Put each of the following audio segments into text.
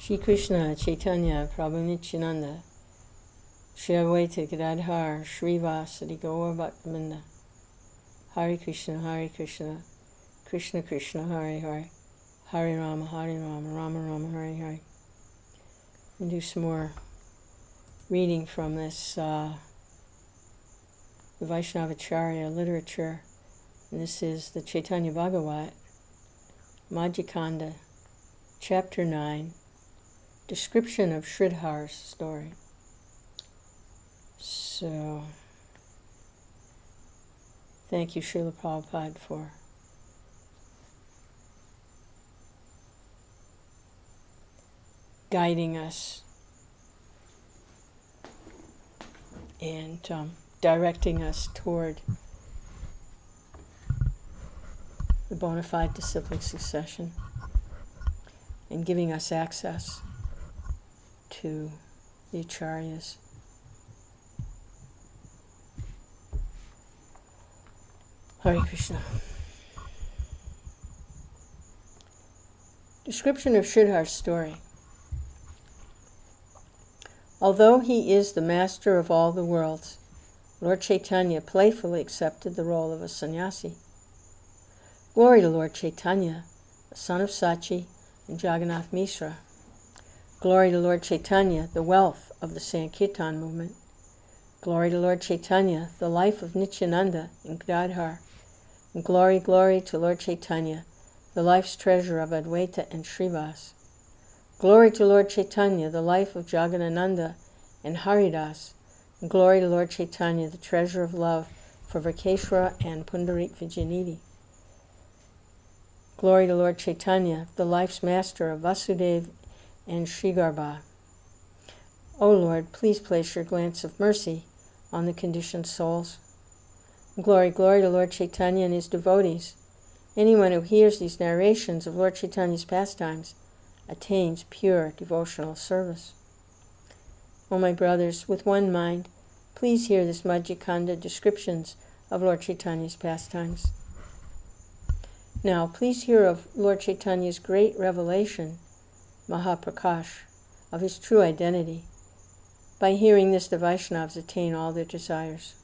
Shri Krishna, Chaitanya, Prabhu Nityananda, Shri Advaita Gadadhar, Srivasadi Gaur Bhaktivinoda, Hare Krishna, Krishna Krishna, Hare Hare, Hare Rama, Rama Rama, Hare Hare. We'll do some more reading from this the Vaishnavacharya literature. And this is the Chaitanya Bhagavata, Madhya-Khanda, Chapter 9, Description of Sridhar's Story. So, thank you, Srila Prabhupada, for guiding us and directing us toward the bona fide disciplic succession and giving us access to the acharyas. Hare Krishna. Description of Sridhar's story. Although he is the master of all the worlds, Lord Chaitanya playfully accepted the role of a sannyasi. Glory to Lord Chaitanya, the son of Sachi and Jagannath Mishra. Glory to Lord Chaitanya, the wealth of the Sankirtan movement. Glory to Lord Chaitanya, the life of Nityananda and Gadadhar. And glory, glory to Lord Chaitanya, the life's treasure of Advaita and Srivas. Glory to Lord Chaitanya, the life of Jagadananda and Haridas. And glory to Lord Chaitanya, the treasure of love for Vakeshwara and Pundarik Vijayanidhi. Glory to Lord Chaitanya, the life's master of Vasudeva and Srigarbha. O Lord, please place your glance of mercy on the conditioned souls. Glory, glory to Lord Chaitanya and his devotees. Anyone who hears these narrations of Lord Chaitanya's pastimes attains pure devotional service. O my brothers, with one mind, please hear this Madhya-Khanda descriptions of Lord Chaitanya's pastimes. Now, please hear of Lord Chaitanya's great revelation, Mahaprakash, of his true identity. By hearing this, the Vaishnavas attain all their desires.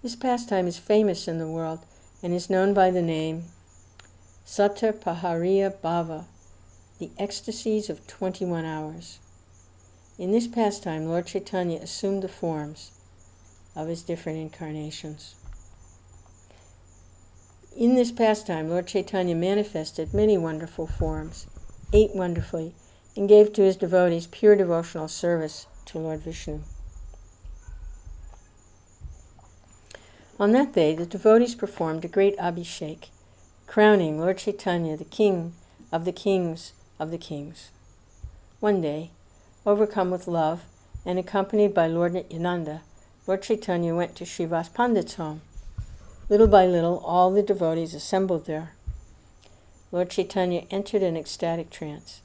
This pastime is famous in the world and is known by the name Satar Pahariya Bhava, the ecstasies of 21 hours. In this pastime, Lord Chaitanya assumed the forms of his different incarnations. In this pastime, Lord Chaitanya manifested many wonderful forms, ate wonderfully, and gave to his devotees pure devotional service to Lord Vishnu. On that day, the devotees performed a great abhishek, crowning Lord Chaitanya the king of the kings of the kings. One day, overcome with love and accompanied by Lord Nityananda, Lord Chaitanya went to Srivas Pandit's home. Little by little, all the devotees assembled there. Lord Chaitanya entered an ecstatic trance.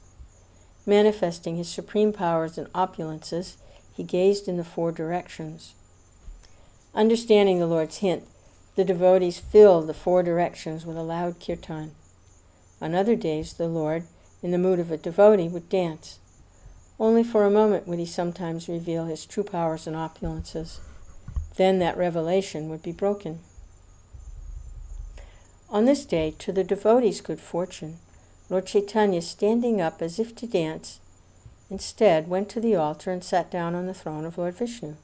Manifesting his supreme powers and opulences, he gazed in the four directions. Understanding the Lord's hint, the devotees filled the four directions with a loud kirtan. On other days, the Lord, in the mood of a devotee, would dance. Only for a moment would he sometimes reveal his true powers and opulences. Then that revelation would be broken. On this day, to the devotees' good fortune, Lord Chaitanya, standing up as if to dance, instead went to the altar and sat down on the throne of Lord Vishnu.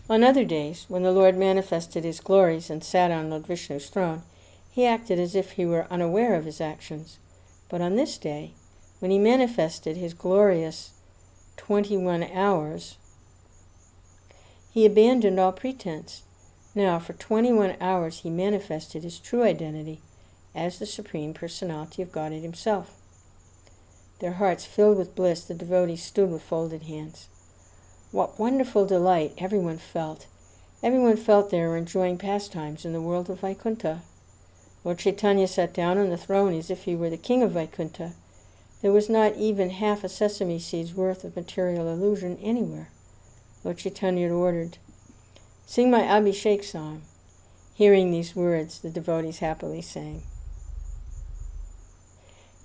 On other days, when the Lord manifested his glories and sat on Lord Vishnu's throne, he acted as if he were unaware of his actions. But on this day, when he manifested his glorious 21 hours, he abandoned all pretense. Now, for 21 hours, he manifested his true identity as the Supreme Personality of Godhead himself. Their hearts filled with bliss, the devotees stood with folded hands. What wonderful delight everyone felt. Everyone felt they were enjoying pastimes in the world of Vaikuntha. Lord Chaitanya sat down on the throne as if he were the king of Vaikuntha. There was not even half a sesame seed's worth of material illusion anywhere. Lord Chaitanya ordered, "Sing my Abhishek song." Hearing these words, the devotees happily sang.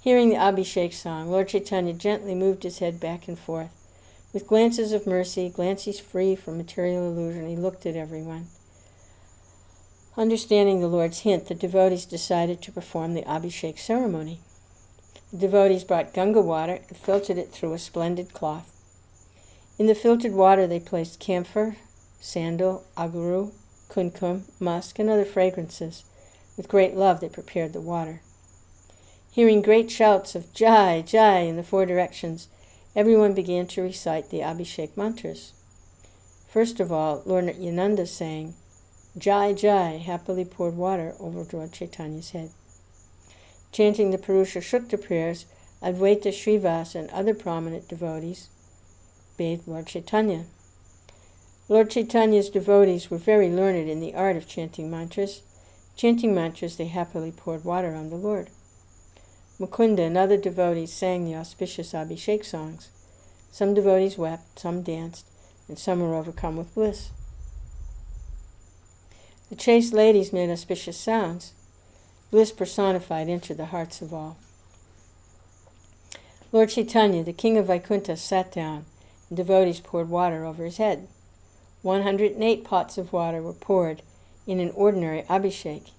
Hearing the Abhishek song, Lord Chaitanya gently moved his head back and forth. With glances of mercy, glances free from material illusion, he looked at everyone. Understanding the Lord's hint, the devotees decided to perform the Abhishek ceremony. The devotees brought Ganga water and filtered it through a splendid cloth. In the filtered water they placed camphor, sandal, aguru, kumkum, musk, and other fragrances. With great love they prepared the water. Hearing great shouts of Jai, Jai in the four directions, everyone began to recite the Abhishek mantras. First of all, Lord Nityananda sang, Jai, Jai, happily poured water over Lord Chaitanya's head. Chanting the Purusha Shukta prayers, Advaita Srivas and other prominent devotees bathed Lord Chaitanya. Lord Chaitanya's devotees were very learned in the art of chanting mantras. Chanting mantras, they happily poured water on the Lord. Mukunda and other devotees sang the auspicious Abhishek songs. Some devotees wept, some danced, and some were overcome with bliss. The chaste ladies made auspicious sounds. Bliss personified entered the hearts of all. Lord Chaitanya, the king of Vaikuntha, sat down, and devotees poured water over his head. 108 pots of water were poured in an ordinary Abhishek.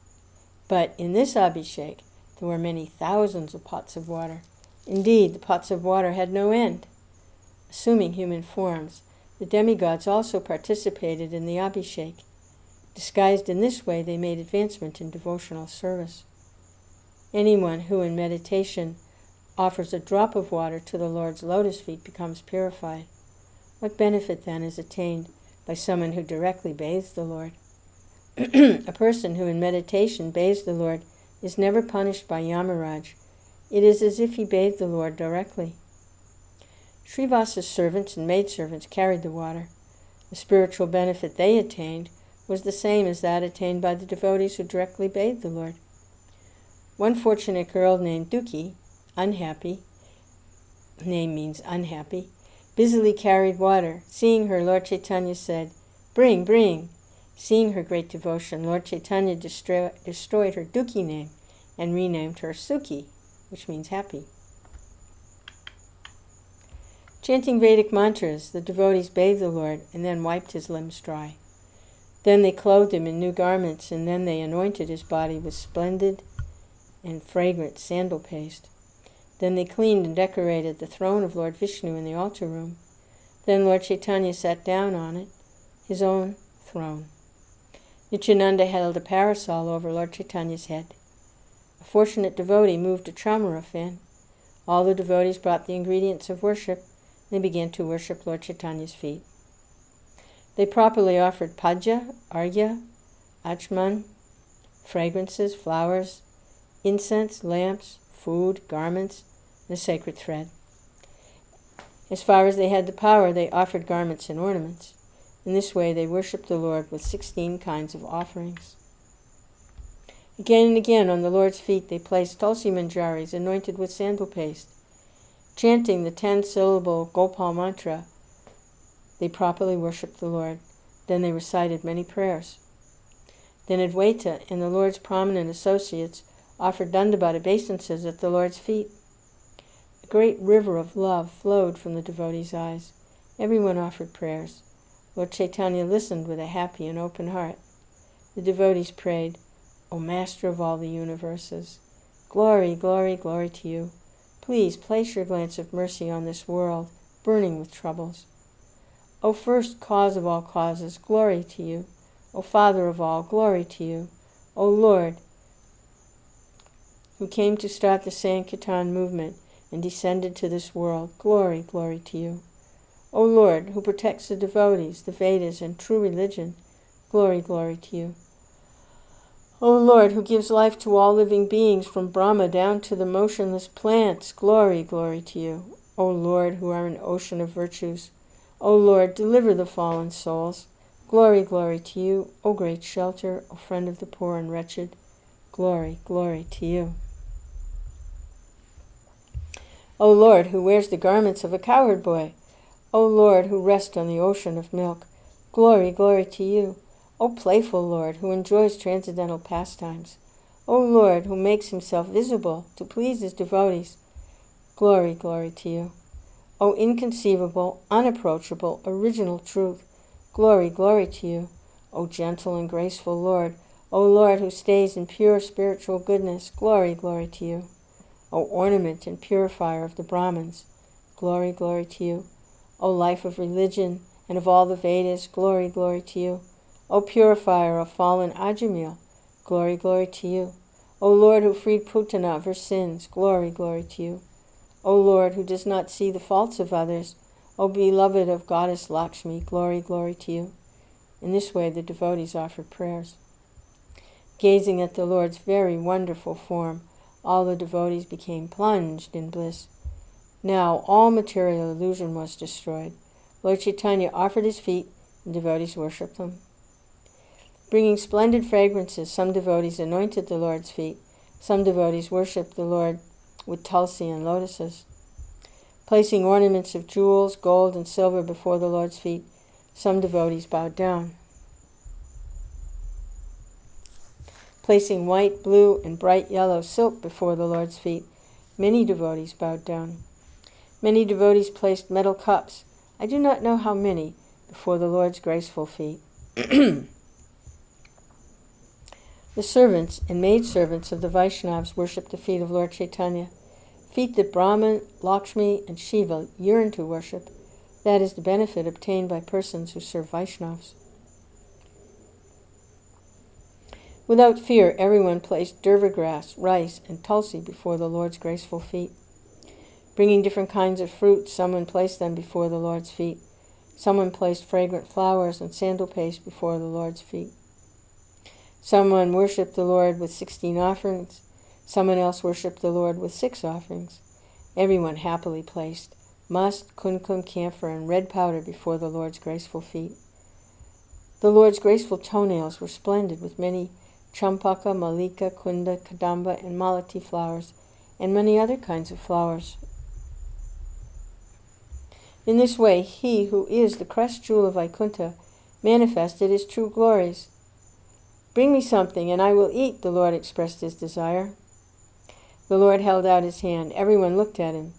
But in this Abhishek, there were many thousands of pots of water. Indeed, the pots of water had no end. Assuming human forms, the demigods also participated in the Abhishek. Disguised in this way, they made advancement in devotional service. Anyone who in meditation offers a drop of water to the Lord's lotus feet becomes purified. What benefit then is attained by someone who directly bathes the Lord? A person who in meditation bathes the Lord is never punished by Yamaraj. It is as if he bathed the Lord directly. Srivasa's servants and maidservants carried the water. The spiritual benefit they attained was the same as that attained by the devotees who directly bathed the Lord. One fortunate girl named Duki, unhappy, name means unhappy, busily carried water. Seeing her, Lord Chaitanya said, Bring, bring. Seeing her great devotion, Lord Chaitanya destroyed her Duki name and renamed her Sukhi, which means happy. Chanting Vedic mantras, the devotees bathed the Lord and then wiped his limbs dry. Then they clothed him in new garments, and then they anointed his body with splendid and fragrant sandal paste. Then they cleaned and decorated the throne of Lord Vishnu in the altar room. Then Lord Chaitanya sat down on it, his own throne. Nityananda held a parasol over Lord Chaitanya's head. A fortunate devotee moved a chamara fan. All the devotees brought the ingredients of worship, and they began to worship Lord Chaitanya's feet. They properly offered padya, arghya, achman, fragrances, flowers, incense, lamps, food, garments, and a sacred thread. As far as they had the power, they offered garments and ornaments. In this way, they worshipped the Lord with 16 kinds of offerings. Again and again on the Lord's feet, they placed tulsi manjaris anointed with sandal paste. Chanting the 10-syllable Gopal mantra, they properly worshipped the Lord. Then they recited many prayers. Then Advaita and the Lord's prominent associates offered dandavat obeisances at the Lord's feet. A great river of love flowed from the devotees' eyes. Everyone offered prayers. Lord Chaitanya listened with a happy and open heart. The devotees prayed, O Master of all the universes, glory, glory, glory to you. Please place your glance of mercy on this world, burning with troubles. O first cause of all causes, glory to you. O Father of all, glory to you. O Lord, who came to start the Sankirtan movement and descended to this world, glory, glory to you. O Lord, who protects the devotees, the Vedas, and true religion, glory, glory to you. O Lord, who gives life to all living beings from Brahma down to the motionless plants, glory, glory to you. O Lord, who are an ocean of virtues, O Lord, deliver the fallen souls. Glory, glory to you, O great shelter, O friend of the poor and wretched. Glory, glory to you. O Lord, who wears the garments of a cowherd boy, O Lord, who rests on the ocean of milk, glory, glory to you. O playful Lord, who enjoys transcendental pastimes, O Lord, who makes himself visible to please his devotees, glory, glory to you. O inconceivable, unapproachable, original truth, glory, glory to you. O gentle and graceful Lord, O Lord who stays in pure spiritual goodness, glory, glory to you. O ornament and purifier of the Brahmins, glory, glory to you. O life of religion and of all the Vedas, glory, glory to you. O purifier of fallen Ajamil, glory, glory to you. O Lord who freed Putana of her sins, glory, glory to you. O Lord who does not see the faults of others, O beloved of Goddess Lakshmi, glory, glory to you. In this way the devotees offered prayers. Gazing at the Lord's very wonderful form, all the devotees became plunged in bliss. Now all material illusion was destroyed. Lord Chaitanya offered his feet, and devotees worshipped him. Bringing splendid fragrances, some devotees anointed the Lord's feet. Some devotees worshipped the Lord with tulsi and lotuses. Placing ornaments of jewels, gold, and silver before the Lord's feet, some devotees bowed down. Placing white, blue, and bright yellow silk before the Lord's feet, many devotees bowed down. Many devotees placed metal cups, I do not know how many, before the Lord's graceful feet. The servants and maidservants of the Vaishnavas worshipped the feet of Lord Chaitanya, feet that Brahman, Lakshmi, and Shiva yearn to worship. That is the benefit obtained by persons who serve Vaishnavas. Without fear, everyone placed durva grass, rice, and tulsi before the Lord's graceful feet. Bringing different kinds of fruit, someone placed them before the Lord's feet. Someone placed fragrant flowers and sandal paste before the Lord's feet. Someone worshipped the Lord with 16 offerings. Someone else worshipped the Lord with 6 offerings. Everyone happily placed must, kumkum, camphor, and red powder before the Lord's graceful feet. The Lord's graceful toenails were splendid with many champaka, malika, kunda, kadamba, and malati flowers, and many other kinds of flowers. In this way, he who is the crest jewel of Vaikuntha manifested his true glories. Bring me something, and I will eat, the Lord expressed his desire. The Lord held out his hand. Everyone looked at him.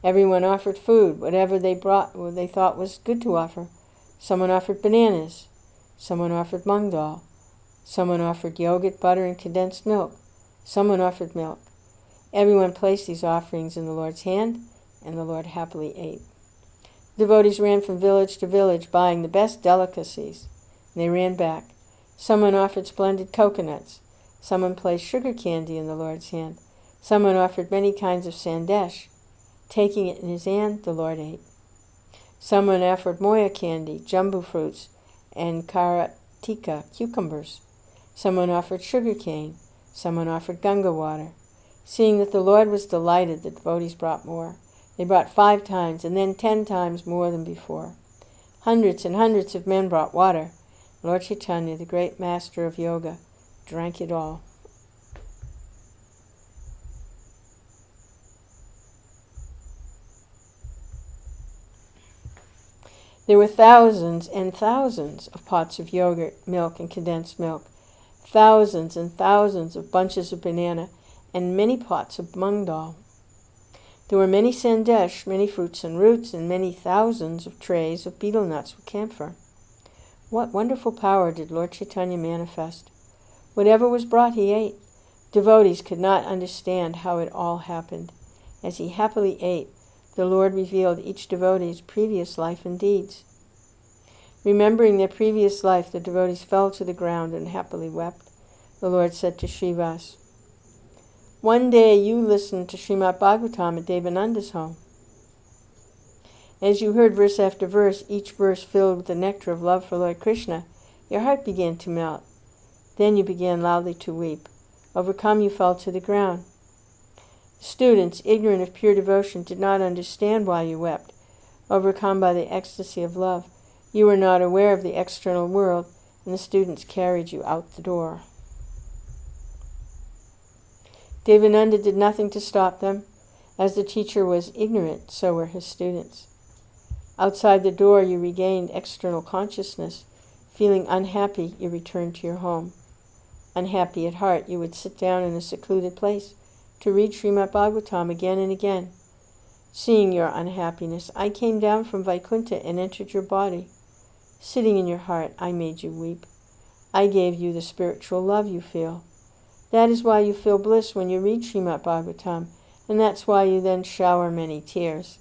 Everyone offered food, whatever they brought, what they thought was good to offer. Someone offered bananas. Someone offered mung dal. Someone offered yogurt, butter, and condensed milk. Someone offered milk. Everyone placed these offerings in the Lord's hand, and the Lord happily ate. Devotees ran from village to village, buying the best delicacies. They ran back. Someone offered splendid coconuts. Someone placed sugar candy in the Lord's hand. Someone offered many kinds of sandesh. Taking it in his hand, the Lord ate. Someone offered moya candy, jumbo fruits, and karatika, cucumbers. Someone offered sugar cane. Someone offered Ganga water. Seeing that the Lord was delighted, the devotees brought more. They brought 5 times, and then 10 times more than before. Hundreds and hundreds of men brought water. Lord Chaitanya, the great master of yoga, drank it all. There were thousands and thousands of pots of yogurt, milk, and condensed milk, thousands and thousands of bunches of banana, and many pots of mung dal. There were many sandesh, many fruits and roots, and many thousands of trays of betel nuts with camphor. What wonderful power did Lord Chaitanya manifest! Whatever was brought he ate. Devotees could not understand how it all happened. As he happily ate, the Lord revealed each devotee's previous life and deeds. Remembering their previous life, the devotees fell to the ground and happily wept. The Lord said to Srivas, "One day you listened to Srimad Bhagavatam at Devananda's home. As you heard verse after verse, each verse filled with the nectar of love for Lord Krishna, your heart began to melt. Then you began loudly to weep. Overcome, you fell to the ground. Students, ignorant of pure devotion, did not understand why you wept. Overcome by the ecstasy of love, you were not aware of the external world, and the students carried you out the door." Devananda did nothing to stop them. As the teacher was ignorant, so were his students. Outside the door, you regained external consciousness. Feeling unhappy, you returned to your home. unhappy at heart, you would sit down in a secluded place to read Srimad Bhagavatam again and again. Seeing your unhappiness, I came down from Vaikuntha and entered your body. Sitting in your heart, I made you weep. I gave you the spiritual love you feel. That is why you feel bliss when you read Srimad Bhagavatam, and that's why you then shower many tears.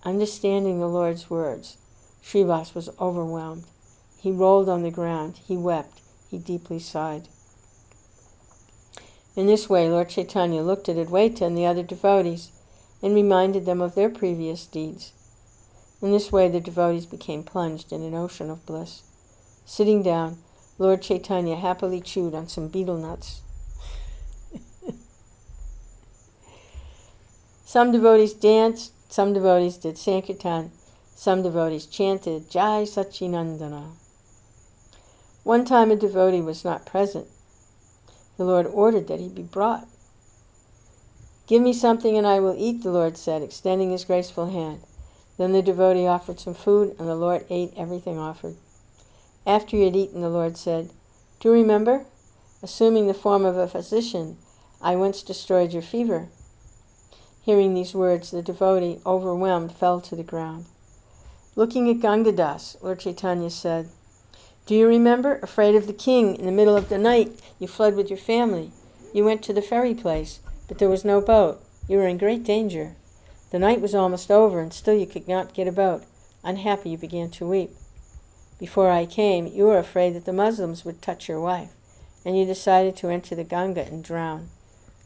Understanding the Lord's words, Srivas was overwhelmed. He rolled on the ground, he wept, he deeply sighed. In this way, Lord Chaitanya looked at Advaita and the other devotees and reminded them of their previous deeds. In this way, the devotees became plunged in an ocean of bliss. Sitting down, Lord Chaitanya happily chewed on some betel nuts. Some devotees danced, some devotees did Sankirtan, some devotees chanted Jai Sachinandana. One time a devotee was not present. The Lord ordered that he be brought. Give me something and I will eat, the Lord said, extending his graceful hand. Then the devotee offered some food, and the Lord ate everything offered. After he had eaten, the Lord said, Do you remember? Assuming the form of a physician, I once destroyed your fever. Hearing these words, the devotee, overwhelmed, fell to the ground. Looking at Gangadas, Lord Chaitanya said, Do you remember? Afraid of the king, in the middle of the night, you fled with your family. You went to the ferry place, but there was no boat. You were in great danger. The night was almost over, and still you could not get a boat. Unhappy, you began to weep. Before I came, you were afraid that the Muslims would touch your wife, and you decided to enter the Ganga and drown.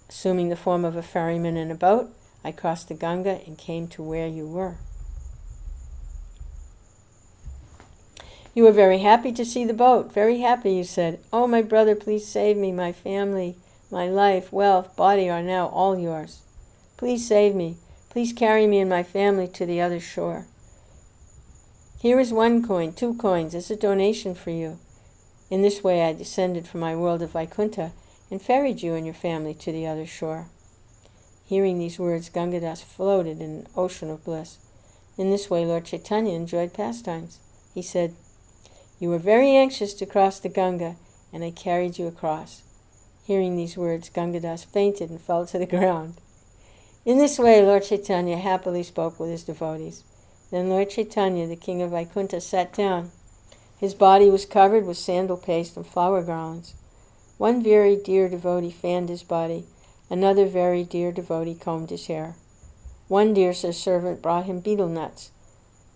Assuming the form of a ferryman in a boat, I crossed the Ganga and came to where you were. You were very happy to see the boat. Very happy, you said. Oh, my brother, please save me. My family, my life, wealth, body are now all yours. Please save me. Please carry me and my family to the other shore. Here is 1 coin, 2 coins, as a donation for you. In this way I descended from my world of Vaikuntha and ferried you and your family to the other shore. Hearing these words, Gangadas floated in an ocean of bliss. In this way Lord Chaitanya enjoyed pastimes. He said, You were very anxious to cross the Ganga, and I carried you across. Hearing these words, Gangadas fainted and fell to the ground. In this way Lord Chaitanya happily spoke with his devotees. Then Lord Chaitanya, the king of Vaikuntha, sat down. His body was covered with sandal paste and flower garlands. One very dear devotee fanned his body. Another very dear devotee combed his hair. One dear servant brought him betel nuts.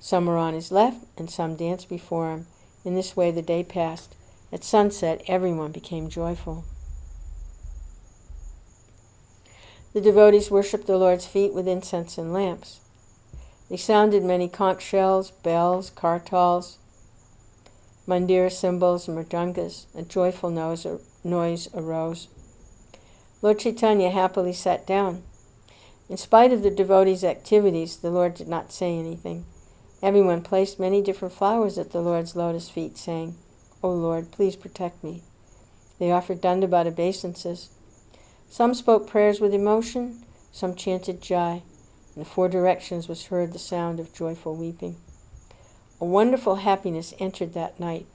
Some were on his left, and some danced before him. In this way the day passed. At sunset, everyone became joyful. The devotees worshipped the Lord's feet with incense and lamps. They sounded many conch shells, bells, kartals, mandira cymbals, and mridangas. A joyful noise arose. Lord Chaitanya happily sat down. In spite of the devotees' activities, the Lord did not say anything. Everyone placed many different flowers at the Lord's lotus feet, saying, O Lord, please protect me. They offered dandavata obeisances. Some spoke prayers with emotion, some chanted Jai. In the 4 directions was heard the sound of joyful weeping. A wonderful happiness entered that night.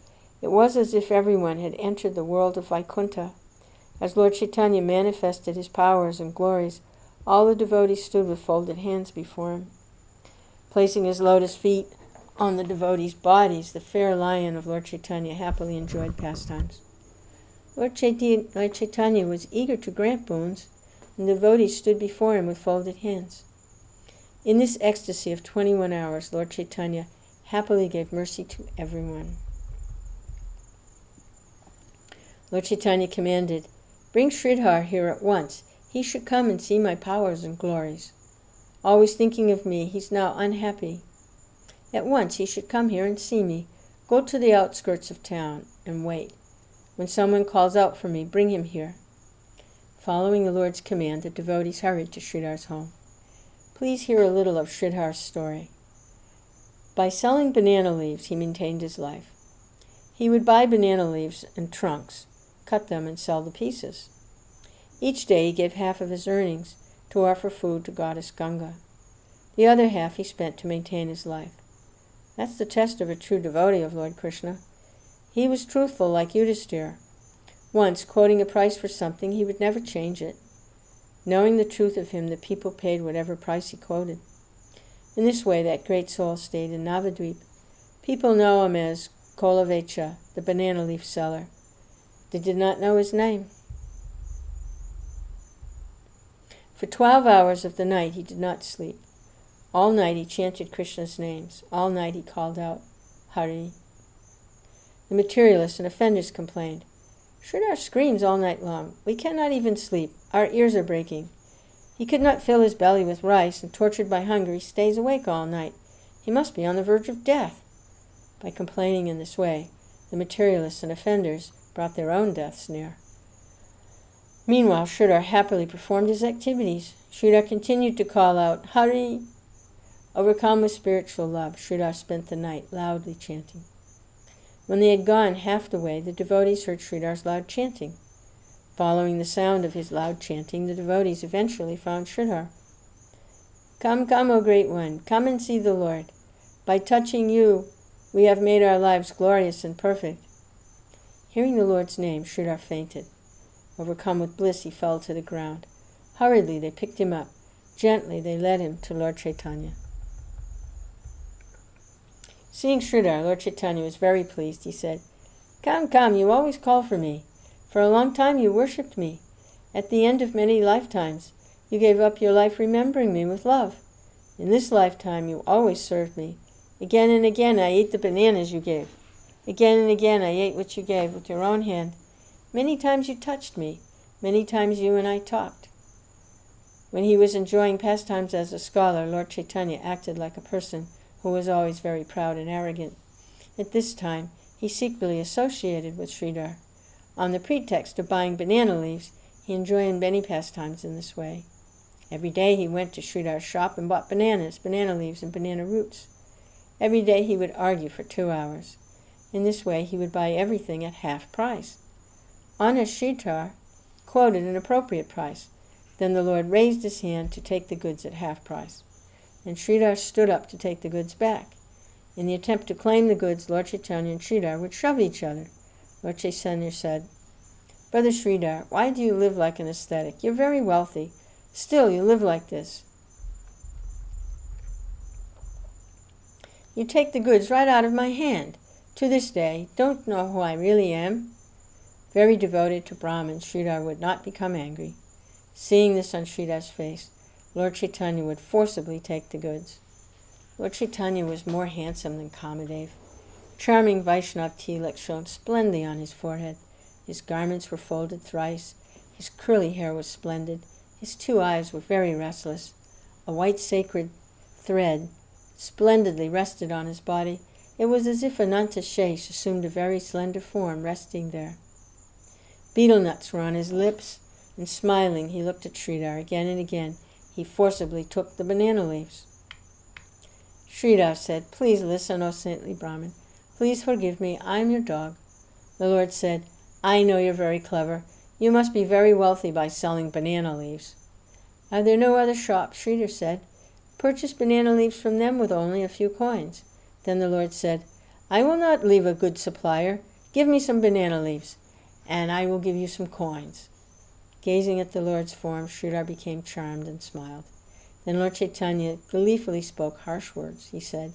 It was as if everyone had entered the world of Vaikuntha. As Lord Chaitanya manifested his powers and glories, all the devotees stood with folded hands before him. Placing his lotus feet on the devotees' bodies, the fair lion of Lord Chaitanya happily enjoyed pastimes. Lord Chaitanya was eager to grant boons, and the devotees stood before him with folded hands. In this ecstasy of 21 hours, Lord Chaitanya happily gave mercy to everyone. Lord Chaitanya commanded, Bring Sridhar here at once. He should come and see my powers and glories. Always thinking of me, he's now unhappy. At once he should come here and see me. Go to the outskirts of town and wait. When someone calls out for me, bring him here. Following the Lord's command, the devotees hurried to Sridhar's home. Please hear a little of Sridhar's story. By selling banana leaves, he maintained his life. He would buy banana leaves and trunks, cut them and sell the pieces. Each day he gave half of his earnings to offer food to Goddess Ganga. The other half he spent to maintain his life. That's the test of a true devotee of Lord Krishna. He was truthful like Yudhisthira. Once, quoting a price for something, he would never change it. Knowing the truth of him, the people paid whatever price he quoted. In this way, that great soul stayed in Navadvip. People know him as Kolavecha, the banana leaf seller. They did not know his name. For 12 hours of the night he did not sleep. All night he chanted Krishna's names. All night he called out, Hari. The materialists and offenders complained, Sridhar screams all night long. We cannot even sleep. Our ears are breaking. He could not fill his belly with rice, and tortured by hunger, he stays awake all night. He must be on the verge of death. By complaining in this way, the materialists and offenders brought their own deaths near. Meanwhile, Sridhar happily performed his activities. Sridhar continued to call out, Hari! Overcome with spiritual love, Sridhar spent the night loudly chanting. When they had gone half the way, the devotees heard Sridhar's loud chanting. Following the sound of his loud chanting, the devotees eventually found Sridhar. Come, come, O Great One, come and see the Lord. By touching you, we have made our lives glorious and perfect. Hearing the Lord's name, Sridhar fainted. Overcome with bliss, he fell to the ground. Hurriedly, they picked him up. Gently, they led him to Lord Chaitanya. Seeing Sridhar, Lord Chaitanya was very pleased. He said, Come, come, you always call for me. For a long time you worshipped me. At the end of many lifetimes, you gave up your life remembering me with love. In this lifetime, you always served me. Again and again, I ate the bananas you gave. Again and again, I ate what you gave with your own hand. Many times you touched me. Many times you and I talked. When he was enjoying pastimes as a scholar, Lord Chaitanya acted like a person who was always very proud and arrogant. At this time, he secretly associated with Sridhar. On the pretext of buying banana leaves, he enjoyed many pastimes in this way. Every day he went to Sridhar's shop and bought bananas, banana leaves, and banana roots. Every day he would argue for 2 hours. In this way he would buy everything at half price. Honest Sridhar quoted an appropriate price. Then the Lord raised his hand to take the goods at half price. And Sridhar stood up to take the goods back. In the attempt to claim the goods, Lord Chaitanya and Sridhar would shove each other. Lord Chaitanya said, Brother Sridhar, why do you live like an ascetic? You're very wealthy. Still, you live like this. You take the goods right out of my hand. To this day, don't know who I really am. Very devoted to Brahman, Sridhar would not become angry. Seeing this on Sridhar's face, Lord Chaitanya would forcibly take the goods. Lord Chaitanya was more handsome than Kamadev. Charming Vaishnav tilak shone splendidly on his forehead. His garments were folded thrice. His curly hair was splendid. His 2 eyes were very restless. A white sacred thread splendidly rested on his body. It was as if Ananta Shesh assumed a very slender form resting there. Betel nuts were on his lips, and smiling he looked at Sridhar again and again. He forcibly took the banana leaves. Sridhar said, Please listen, O saintly Brahmin. Please forgive me, I am your dog. The Lord said, I know you're very clever. You must be very wealthy by selling banana leaves. Are there no other shops? Sridhar said. Purchase banana leaves from them with only a few coins. Then the Lord said, I will not leave a good supplier. Give me some banana leaves, and I will give you some coins. Gazing at the Lord's form, Sridhar became charmed and smiled. Then Lord Chaitanya gleefully spoke harsh words. He said,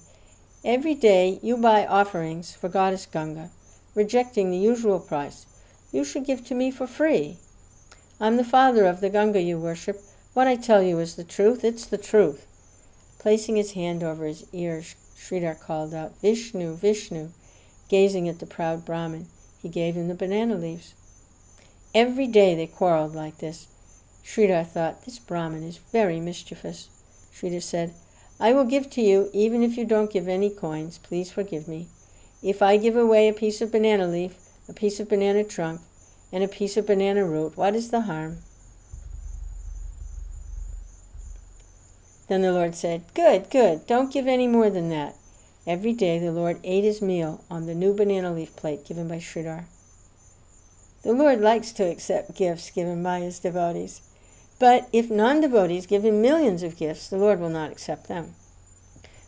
Every day you buy offerings for Goddess Ganga, rejecting the usual price. You should give to me for free. I'm the father of the Ganga you worship. What I tell you is the truth. It's the truth. Placing his hand over his ear, Sridhar called out, Vishnu, Vishnu. Gazing at the proud Brahmin, he gave him the banana leaves. Every day they quarreled like this. Sridhar thought, This Brahmin is very mischievous. Sridhar said, I will give to you, even if you don't give any coins. Please forgive me. If I give away a piece of banana leaf, a piece of banana trunk, and a piece of banana root, what is the harm? Then the Lord said, Good, good, don't give any more than that. Every day the Lord ate his meal on the new banana leaf plate given by Sridhar. The Lord likes to accept gifts given by his devotees. But if non-devotees give him millions of gifts, the Lord will not accept them.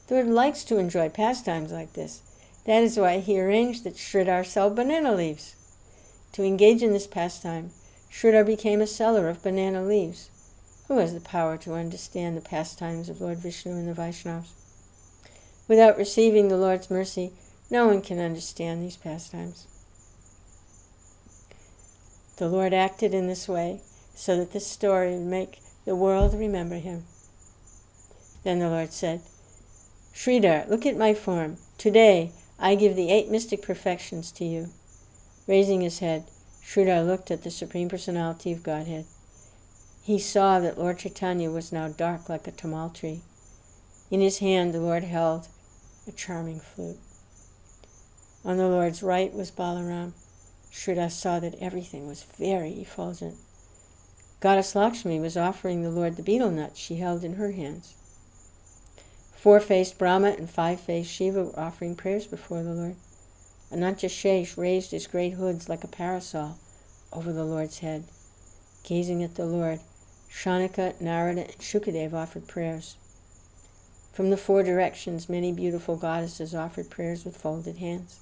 The Lord likes to enjoy pastimes like this. That is why he arranged that Sridhar sell banana leaves. To engage in this pastime, Sridhar became a seller of banana leaves. Who has the power to understand the pastimes of Lord Vishnu and the Vaishnavas? Without receiving the Lord's mercy, no one can understand these pastimes. The Lord acted in this way so that this story would make the world remember him. Then the Lord said, Sridhar, look at my form. Today I give the 8 mystic perfections to you. Raising his head, Sridhar looked at the Supreme Personality of Godhead. He saw that Lord Chaitanya was now dark like a tamal tree. In his hand the Lord held a charming flute. On the Lord's right was Balaram. Sridhar saw that everything was very effulgent. Goddess Lakshmi was offering the Lord the betel nut she held in her hands. 4-faced Brahma and 5-faced Shiva were offering prayers before the Lord. Ananta Shesh raised his great hoods like a parasol over the Lord's head. Gazing at the Lord, Shaunaka, Narada, and Shukadev offered prayers. From the 4 directions, many beautiful goddesses offered prayers with folded hands.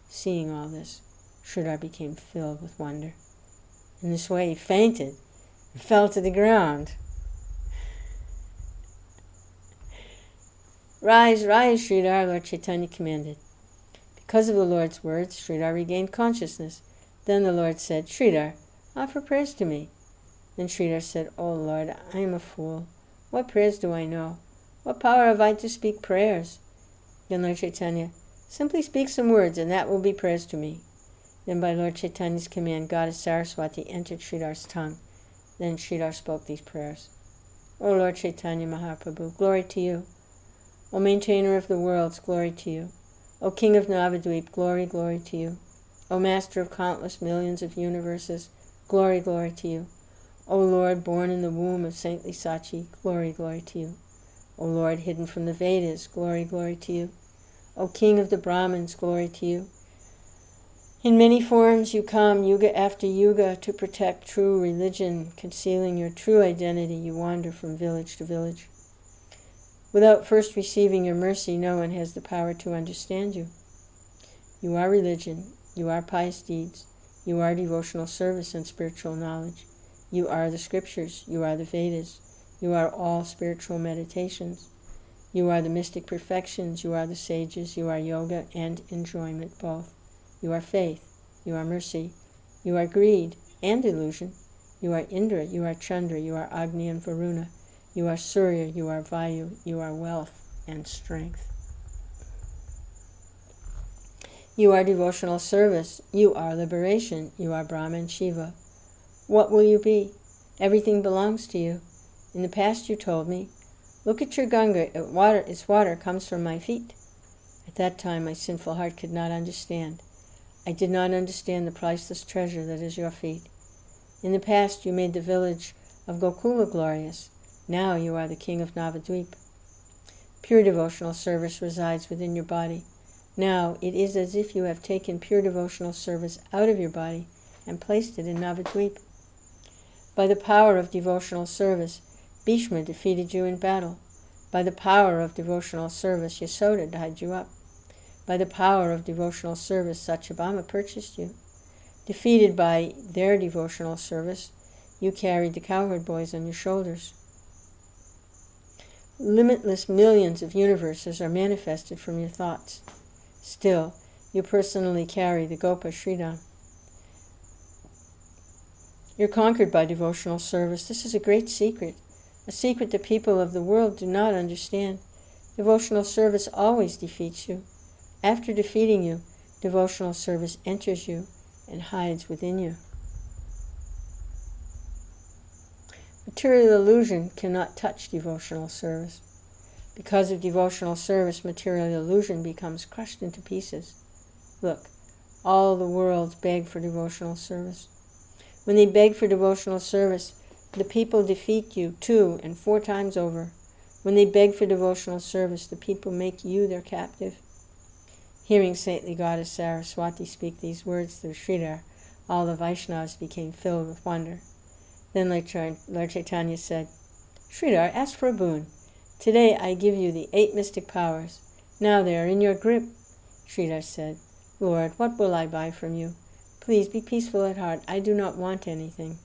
Seeing all this, Sridhar became filled with wonder. In this way he fainted and fell to the ground. Rise, rise, Sridhar, Lord Chaitanya commanded. Because of the Lord's words, Sridhar regained consciousness. Then the Lord said, Sridhar, offer prayers to me. Then Sridhar said, O Lord, I am a fool. What prayers do I know? What power have I to speak prayers? Then Lord Chaitanya, simply speak some words, and that will be prayers to me. Then by Lord Chaitanya's command, Goddess Saraswati entered Sridhar's tongue. Then Sridhar spoke these prayers. O Lord Chaitanya Mahaprabhu, glory to you. O maintainer of the worlds, glory to you. O King of Navadvip, glory, glory to you. O Master of countless millions of universes, glory, glory to you. O Lord, born in the womb of saintly Sachi, glory, glory to you. O Lord, hidden from the Vedas, glory, glory to you. O King of the Brahmins, glory to you. In many forms you come, yuga after yuga, to protect true religion. Concealing your true identity, you wander from village to village. Without first receiving your mercy, no one has the power to understand you. You are religion, you are pious deeds, you are devotional service and spiritual knowledge. You are the scriptures, you are the Vedas, you are all spiritual meditations. You are the mystic perfections, you are the sages, you are yoga and enjoyment both. You are faith, you are mercy, you are greed and illusion. You are Indra, you are Chandra, you are Agni and Varuna. You are Surya, you are Vayu, you are wealth and strength. You are devotional service, you are liberation, you are Brahma and Shiva. What will you be? Everything belongs to you. In the past you told me, look at your Ganga, its water comes from my feet. At that time my sinful heart could not understand. I did not understand the priceless treasure that is your feet. In the past you made the village of Gokula glorious. Now you are the king of Navadvip. Pure devotional service resides within your body. Now it is as if you have taken pure devotional service out of your body and placed it in Navadvip. By the power of devotional service, Bhishma defeated you in battle. By the power of devotional service, Yasoda tied you up. By the power of devotional service, Satyabhama purchased you. Defeated by their devotional service, you carried the cowherd boys on your shoulders. Limitless millions of universes are manifested from your thoughts. Still, you personally carry the Gopa Sridham. You're conquered by devotional service. This is a great secret, a secret that people of the world do not understand. Devotional service always defeats you. After defeating you, devotional service enters you and hides within you. Material illusion cannot touch devotional service. Because of devotional service, material illusion becomes crushed into pieces. Look, all the worlds beg for devotional service. When they beg for devotional service, the people defeat you 2 and 4 times over. When they beg for devotional service, the people make you their captive. Hearing saintly goddess Saraswati speak these words through Sridhar, all the Vaishnavas became filled with wonder. Then Lord Chaitanya said, Sridhar, ask for a boon. Today I give you the 8 mystic powers. Now they are in your grip. Sridhar said, Lord, what will I buy from you? Please be peaceful at heart. I do not want anything."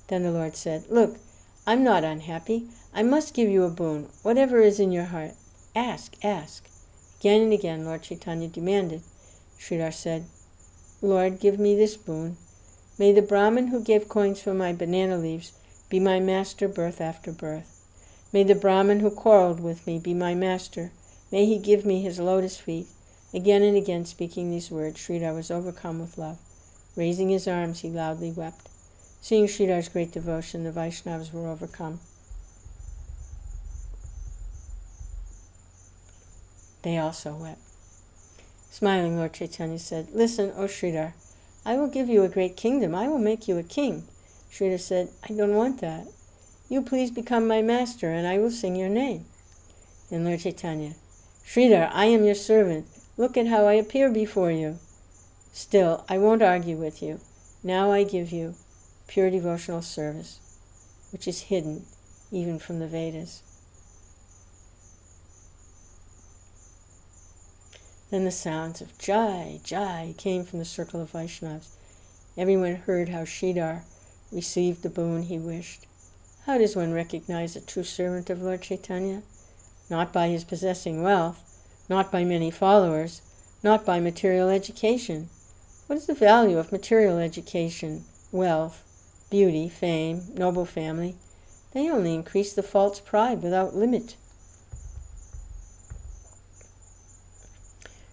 Then the Lord said, "Look, I'm not unhappy. I must give you a boon, whatever is in your heart. Ask, ask." Again and again Lord Chaitanya demanded. Sridhar said, "Lord, give me this boon. May the Brahmin who gave coins for my banana leaves be my master birth after birth. May the Brahmin who quarreled with me be my master. May he give me his lotus feet." Again and again speaking these words, Sridhar was overcome with love. Raising his arms, he loudly wept. Seeing Sridhar's great devotion, the Vaishnavas were overcome. They also wept. Smiling, Lord Chaitanya said, "Listen, O Sridhar, I will give you a great kingdom. I will make you a king." Sridhar said, "I don't want that. You please become my master, and I will sing your name." Then Lord Chaitanya, "Sridhar, I am your servant. Look at how I appear before you." "Still, I won't argue with you. Now I give you pure devotional service, which is hidden even from the Vedas." Then the sounds of Jai, Jai came from the circle of Vaishnavas. Everyone heard how Sridhar received the boon he wished. How does one recognize a true servant of Lord Chaitanya? Not by his possessing wealth, not by many followers, not by material education. What is the value of material education, wealth, beauty, fame, noble family? They only increase the false pride without limit.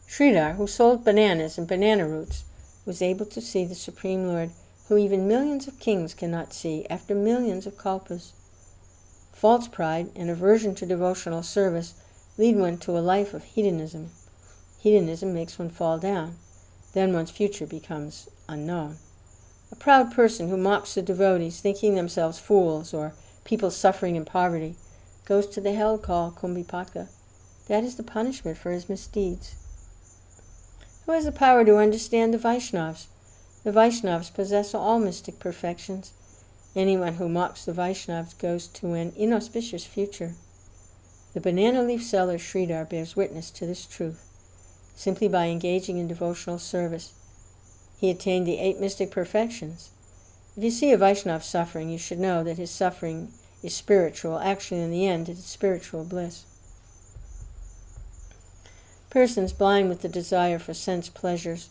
Sridhar, who sold bananas and banana roots, was able to see the Supreme Lord, who even millions of kings cannot see after millions of kalpas. False pride and aversion to devotional service lead one to a life of hedonism. Hedonism makes one fall down. Then one's future becomes unknown. A proud person who mocks the devotees, thinking themselves fools or people suffering in poverty, goes to the hell called Kumbhipaka. That is the punishment for his misdeeds. Who has the power to understand the Vaishnavas? The Vaishnavas possess all mystic perfections. Anyone who mocks the Vaishnavas goes to an inauspicious future. The banana leaf seller Sridhar bears witness to this truth. Simply by engaging in devotional service, he attained the 8 mystic perfections. If you see a Vaishnava suffering, you should know that his suffering is spiritual. Actually, in the end, it is spiritual bliss. Persons blind with the desire for sense pleasures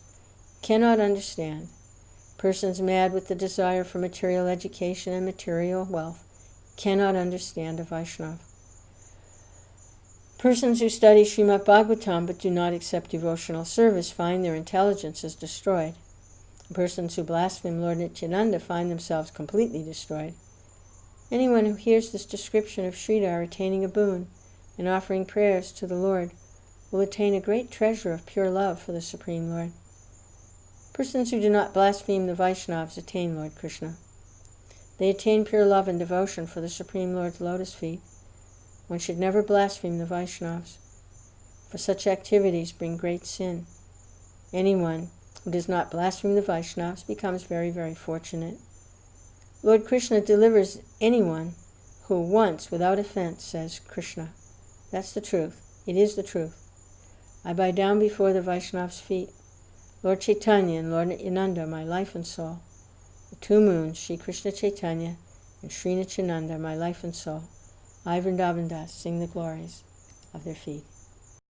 cannot understand. Persons mad with the desire for material education and material wealth cannot understand a Vaishnava. Persons who study Srimad Bhagavatam but do not accept devotional service find their intelligences destroyed. Persons who blaspheme Lord Nityananda find themselves completely destroyed. Anyone who hears this description of Sridhar attaining a boon and offering prayers to the Lord will attain a great treasure of pure love for the Supreme Lord. Persons who do not blaspheme the Vaishnavas attain Lord Krishna. They attain pure love and devotion for the Supreme Lord's lotus feet. One should never blaspheme the Vaishnavas, for such activities bring great sin. Anyone who does not blaspheme the Vaishnavas becomes very, very fortunate. Lord Krishna delivers anyone who once, without offense, says Krishna. That's the truth. It is the truth. I bow down before the Vaishnavas' feet. Lord Chaitanya and Lord Nityananda are my life and soul. The 2 moons, Sri Krishna Chaitanya and Sri Nityananda, are my life and soul. I, Vrndavana Das, sing the glories of their feet.